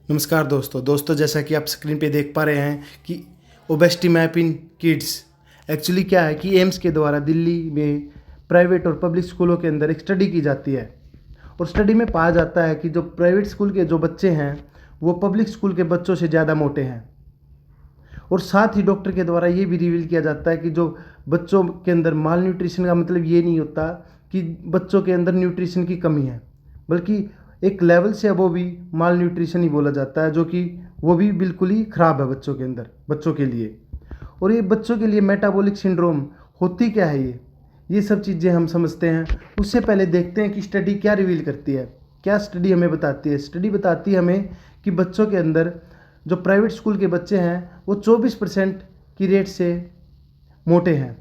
नमस्कार दोस्तों जैसा कि आप स्क्रीन पे देख पा रहे हैं कि ओबेसिटी मैप इन किड्स एक्चुअली क्या है कि एम्स के द्वारा दिल्ली में प्राइवेट और पब्लिक स्कूलों के अंदर एक स्टडी की जाती है और स्टडी में पाया जाता है कि जो प्राइवेट स्कूल के जो बच्चे हैं वो पब्लिक स्कूल के बच्चों से ज़्यादा मोटे हैं। और साथ ही डॉक्टर के द्वारा ये भी रिवील किया जाता है कि जो बच्चों के अंदर माल न्यूट्रिशन का मतलब ये नहीं होता कि बच्चों के अंदर न्यूट्रिशन की कमी है, बल्कि एक लेवल से अब वो भी माल न्यूट्रिशन ही बोला जाता है, जो कि वो भी बिल्कुल ही ख़राब है बच्चों के लिए। और ये बच्चों के लिए मेटाबॉलिक सिंड्रोम होती क्या है, ये सब चीज़ें हम समझते हैं। उससे पहले देखते हैं कि स्टडी क्या रिवील करती है। क्या स्टडी हमें बताती है? स्टडी बताती है हमें कि बच्चों के अंदर जो प्राइवेट स्कूल के बच्चे हैं वो 24% की रेट से मोटे हैं।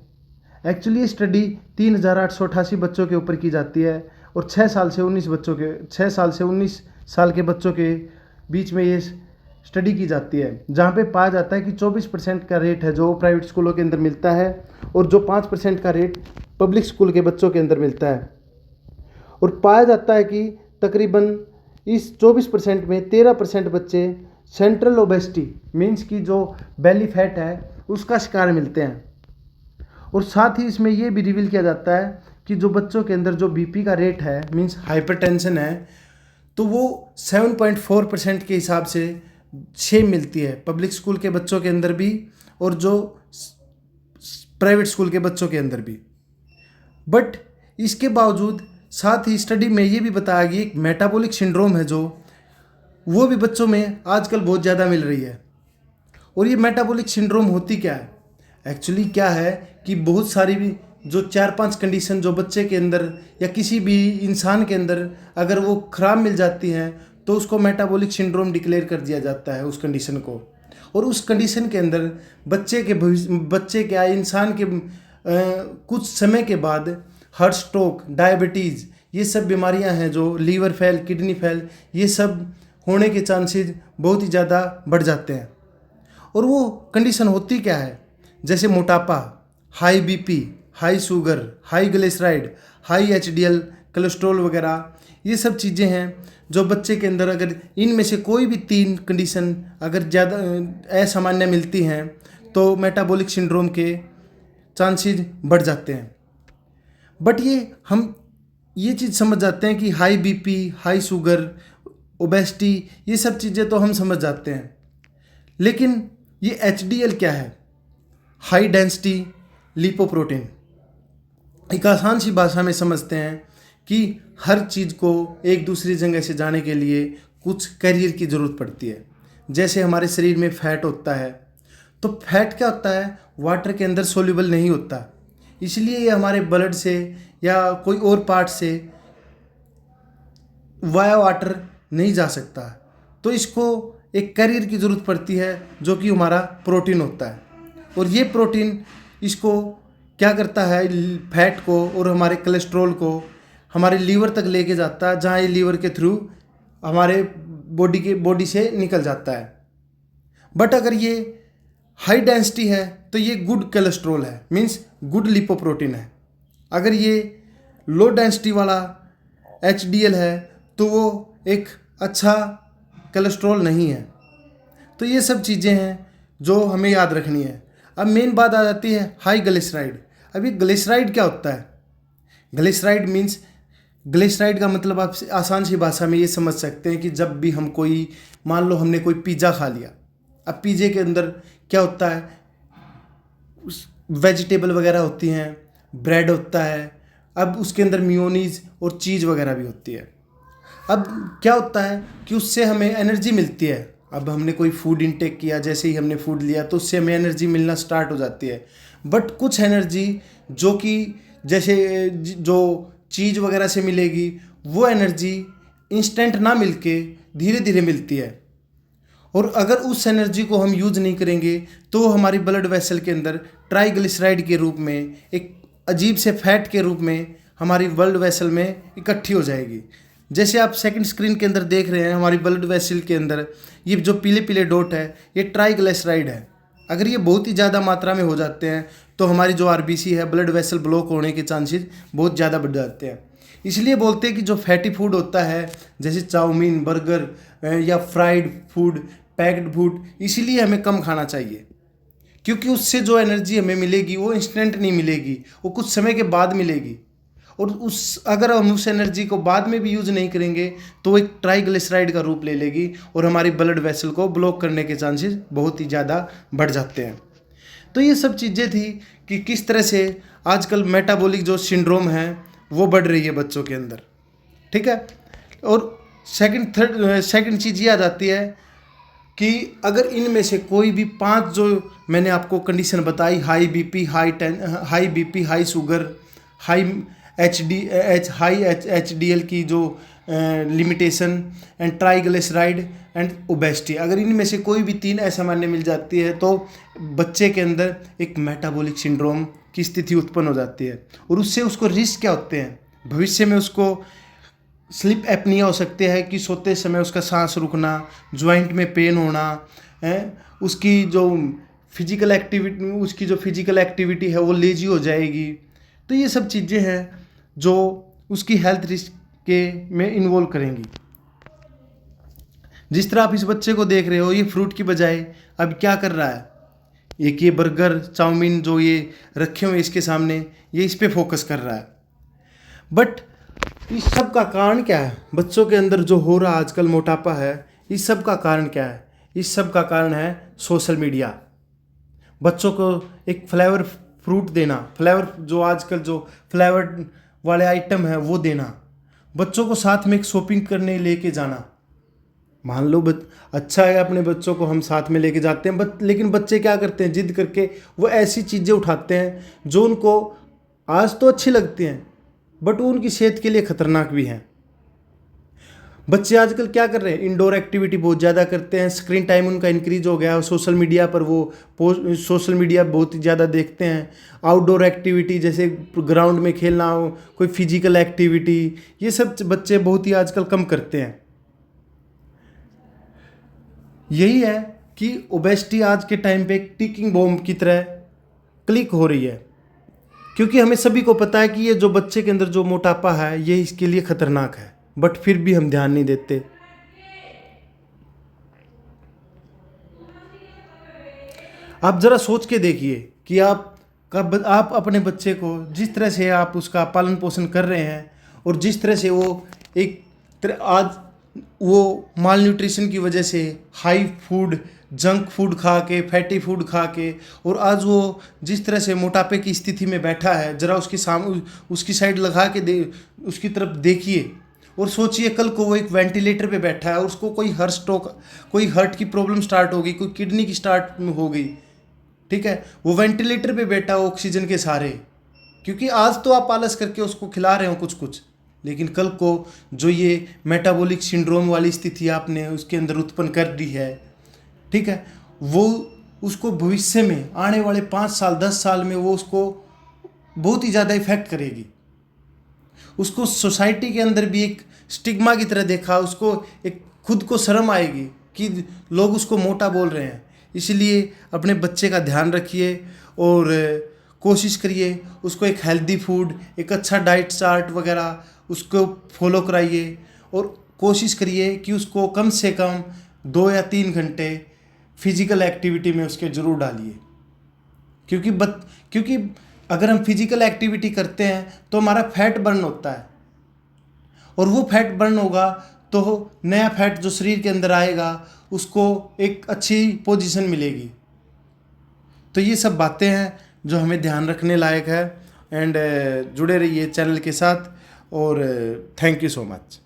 एक्चुअली ये स्टडी 3888 बच्चों के ऊपर की जाती है और 6 साल से 19 साल के बच्चों के बीच में ये स्टडी की जाती है, जहाँ पे पाया जाता है कि 24% का रेट है जो प्राइवेट स्कूलों के अंदर मिलता है और जो 5% का रेट पब्लिक स्कूल के बच्चों के अंदर मिलता है। और पाया जाता है कि तकरीबन इस 24% में 13% बच्चे सेंट्रल ओबेसिटी मीन्स की जो बेली फैट है उसका शिकार मिलते हैं। और साथ ही इसमें ये भी रिवील किया जाता है कि जो बच्चों के अंदर जो बीपी का रेट है मीन्स हाइपरटेंशन है, तो वो 7.4% के हिसाब से सेम मिलती है पब्लिक स्कूल के बच्चों के अंदर भी और जो प्राइवेट स्कूल के बच्चों के अंदर भी। बट इसके बावजूद साथ ही स्टडी में ये भी बताया गया एक मेटाबॉलिक सिंड्रोम है जो वो भी बच्चों में आजकल बहुत ज़्यादा मिल रही है। और ये मेटाबॉलिक सिंड्रोम होती क्या है? एक्चुअली क्या है कि बहुत सारी भी जो 4-5 कंडीशन जो बच्चे के अंदर या किसी भी इंसान के अंदर अगर वो खराब मिल जाती हैं तो उसको मेटाबॉलिक सिंड्रोम डिक्लेयर कर दिया जाता है उस कंडीशन को। और उस कंडीशन के अंदर बच्चे क्या इंसान के कुछ समय के बाद हार्ट स्ट्रोक, डायबिटीज़, ये सब बीमारियां हैं जो लीवर फेल, किडनी फेल, ये सब होने के चांसेस बहुत ही ज़्यादा बढ़ जाते हैं। और वो कंडीशन होती क्या है? जैसे मोटापा, high BP, high sugar, high glyceride, high HDL cholesterol वगैरह, ये सब चीज़ें हैं जो बच्चे के अंदर अगर इनमें से कोई भी 3 कंडीशन अगर ज़्यादा असामान्य मिलती हैं तो मेटाबॉलिक सिंड्रोम के चांसेस बढ़ जाते हैं। बट हम ये चीज़ समझ जाते हैं कि high BP, high sugar, obesity, ये सब चीज़ें तो हम समझ जाते हैं, लेकिन ये एचडीएल क्या है? High density lipoprotein. एक आसान सी भाषा में समझते हैं कि हर चीज़ को एक दूसरी जगह से जाने के लिए कुछ कैरियर की ज़रूरत पड़ती है। जैसे हमारे शरीर में फैट होता है, तो फैट क्या होता है? वाटर के अंदर सोल्यूबल नहीं होता, इसलिए ये हमारे ब्लड से या कोई और पार्ट से वाया वाटर नहीं जा सकता, तो इसको एक कैरियर की ज़रूरत पड़ती है जो कि हमारा प्रोटीन होता है। और ये प्रोटीन इसको क्या करता है? फैट को और हमारे कोलेस्ट्रॉल को हमारे लीवर तक लेके जाता है, जहाँ ये लीवर के थ्रू हमारे बॉडी से निकल जाता है। बट अगर ये हाई डेंसिटी है तो ये गुड कोलेस्ट्रॉल है, मीन्स गुड लिपोप्रोटीन है। अगर ये लो डेंसिटी वाला एचडीएल है तो वो एक अच्छा कोलेस्ट्रॉल नहीं है। तो ये सब चीज़ें हैं जो हमें याद रखनी है। अब मेन बात आ जाती है हाई ग्लिसराइड। अभी ग्लिसराइड क्या होता है? ग्लिसराइड का मतलब आप आसान सी भाषा में ये समझ सकते हैं कि जब भी हम कोई, मान लो हमने कोई पिज़्ज़ा खा लिया, अब पिज़्ज़े के अंदर क्या होता है? वेजिटेबल वगैरह होती हैं, ब्रेड होता है, अब उसके अंदर मेयोनीज और चीज़ वगैरह भी होती है। अब क्या होता है कि उससे हमें एनर्जी मिलती है। अब हमने कोई फूड इनटेक किया, जैसे ही हमने फूड लिया तो उससे हमें एनर्जी मिलना स्टार्ट हो जाती है। बट कुछ एनर्जी जो कि जैसे जो चीज़ वगैरह से मिलेगी, वो एनर्जी इंस्टेंट ना मिलके धीरे धीरे मिलती है। और अगर उस एनर्जी को हम यूज़ नहीं करेंगे तो हमारी ब्लड वेसल के अंदर ट्राइग्लिसराइड के रूप में, एक अजीब से फैट के रूप में हमारी ब्लड वेसल में इकट्ठी हो जाएगी। जैसे आप सेकंड स्क्रीन के अंदर देख रहे हैं, हमारी ब्लड वेसल के अंदर ये जो पीले पीले डॉट है ये ट्राइग्लिसराइड है। अगर ये बहुत ही ज़्यादा मात्रा में हो जाते हैं तो हमारी जो आरबीसी है, ब्लड वेसल ब्लॉक होने के चांसेस बहुत ज़्यादा बढ़ जाते हैं। इसलिए बोलते हैं कि जो फैटी फूड होता है जैसे चाउमीन, बर्गर या फ्राइड फूड, पैक्ड फूड, इसीलिए हमें कम खाना चाहिए, क्योंकि उससे जो एनर्जी हमें मिलेगी वो इंस्टेंट नहीं मिलेगी, वो कुछ समय के बाद मिलेगी। और अगर हम उस एनर्जी को बाद में भी यूज़ नहीं करेंगे तो वो एक ट्राइग्लिसराइड का रूप ले लेगी और हमारी ब्लड वेसल को ब्लॉक करने के चांसेस बहुत ही ज़्यादा बढ़ जाते हैं। तो ये सब चीज़ें थी कि किस तरह से आजकल मेटाबॉलिक जो सिंड्रोम है वो बढ़ रही है बच्चों के अंदर, ठीक है। और सेकंड चीज़ ये आ जाती है कि अगर इनमें से कोई भी 5 जो मैंने आपको कंडीशन बताई, high BP, high sugar, high HDL की जो limitation and triglyceride and obesity, अगर इनमें से कोई भी 3 असामान्य मिल जाती है तो बच्चे के अंदर एक मेटाबॉलिक सिंड्रोम की स्थिति उत्पन्न हो जाती है। और उससे उसको रिस्क क्या होते हैं, भविष्य में उसको स्लीप एपनिया हो सकते हैं कि सोते समय उसका सांस रुकना, जॉइंट में पेन होना, उसकी जो फिजिकल एक्टिविटी है वो लेजी हो जाएगी। तो ये सब चीज़ें हैं जो उसकी हेल्थ रिस्क के में इन्वॉल्व करेंगी। जिस तरह आप इस बच्चे को देख रहे हो, ये फ्रूट की बजाय अब क्या कर रहा है, एक ये बर्गर, चाउमीन जो ये रखे हुए इसके सामने, ये इस पे फोकस कर रहा है। बट इस सब का कारण क्या है, बच्चों के अंदर जो हो रहा आजकल मोटापा है, इस सब का कारण क्या है? इस सब का कारण है सोशल मीडिया। बच्चों को एक फ्लेवर फ्रूट देना, फ्लेवर जो आजकल जो फ्लेवर वाले आइटम है वो देना, बच्चों को साथ में एक शॉपिंग करने लेके जाना। मान लो अच्छा है, अपने बच्चों को हम साथ में लेके जाते हैं, लेकिन बच्चे क्या करते हैं, जिद करके वो ऐसी चीज़ें उठाते हैं जो उनको आज तो अच्छी लगती हैं बट वो उनकी सेहत के लिए खतरनाक भी हैं। बच्चे आजकल क्या कर रहे हैं, इंडोर एक्टिविटी बहुत ज़्यादा करते हैं, स्क्रीन टाइम उनका इंक्रीज हो गया है, सोशल मीडिया पर वो सोशल मीडिया बहुत ही ज़्यादा देखते हैं। आउटडोर एक्टिविटी जैसे ग्राउंड में खेलना हो, कोई फिजिकल एक्टिविटी, ये सब बच्चे बहुत ही आजकल कम करते हैं। यही है कि ओबेसिटी आज के टाइम पे एक टिकिंग बॉम्ब की तरह क्लिक हो रही है, क्योंकि हमें सभी को पता है कि ये जो बच्चे के अंदर जो मोटापा है ये इसके लिए खतरनाक है, बट फिर भी हम ध्यान नहीं देते। आप जरा सोच के देखिए कि आप अपने बच्चे को जिस तरह से आप उसका पालन पोषण कर रहे हैं और जिस तरह से वो आज वो माल न्यूट्रिशन की वजह से हाई फूड, जंक फूड खा के, फैटी फूड खा के, और आज वो जिस तरह से मोटापे की स्थिति में बैठा है, जरा उसकी साइड लगा के उसकी तरफ देखिए और सोचिए कल को वो एक वेंटिलेटर पे बैठा है और उसको कोई हार्ट की प्रॉब्लम स्टार्ट हो गई, कोई किडनी की स्टार्ट हो गई, ठीक है, वो वेंटिलेटर पे बैठा हो ऑक्सीजन के सहारे, क्योंकि आज तो आप आलस करके उसको खिला रहे हो कुछ, लेकिन कल को जो ये मेटाबॉलिक सिंड्रोम वाली स्थिति आपने उसके अंदर उत्पन्न कर दी है, ठीक है, वो उसको भविष्य में आने वाले 5 साल 10 साल में वो उसको बहुत ही ज़्यादा इफेक्ट करेगी। उसको सोसाइटी के अंदर भी एक स्टिग्मा की तरह देखा, उसको एक खुद को शर्म आएगी कि लोग उसको मोटा बोल रहे हैं। इसलिए अपने बच्चे का ध्यान रखिए और कोशिश करिए उसको एक हेल्दी फूड, एक अच्छा डाइट चार्ट वगैरह उसको फॉलो कराइए और कोशिश करिए कि उसको कम से कम 2 या 3 घंटे फिजिकल एक्टिविटी में उसके ज़रूर डालिए, क्योंकि अगर हम फिजिकल एक्टिविटी करते हैं तो हमारा फैट बर्न होता है और वो फैट बर्न होगा तो नया फैट जो शरीर के अंदर आएगा उसको एक अच्छी पोजीशन मिलेगी। तो ये सब बातें हैं जो हमें ध्यान रखने लायक है। एंड जुड़े रहिए चैनल के साथ और थैंक यू सो मच।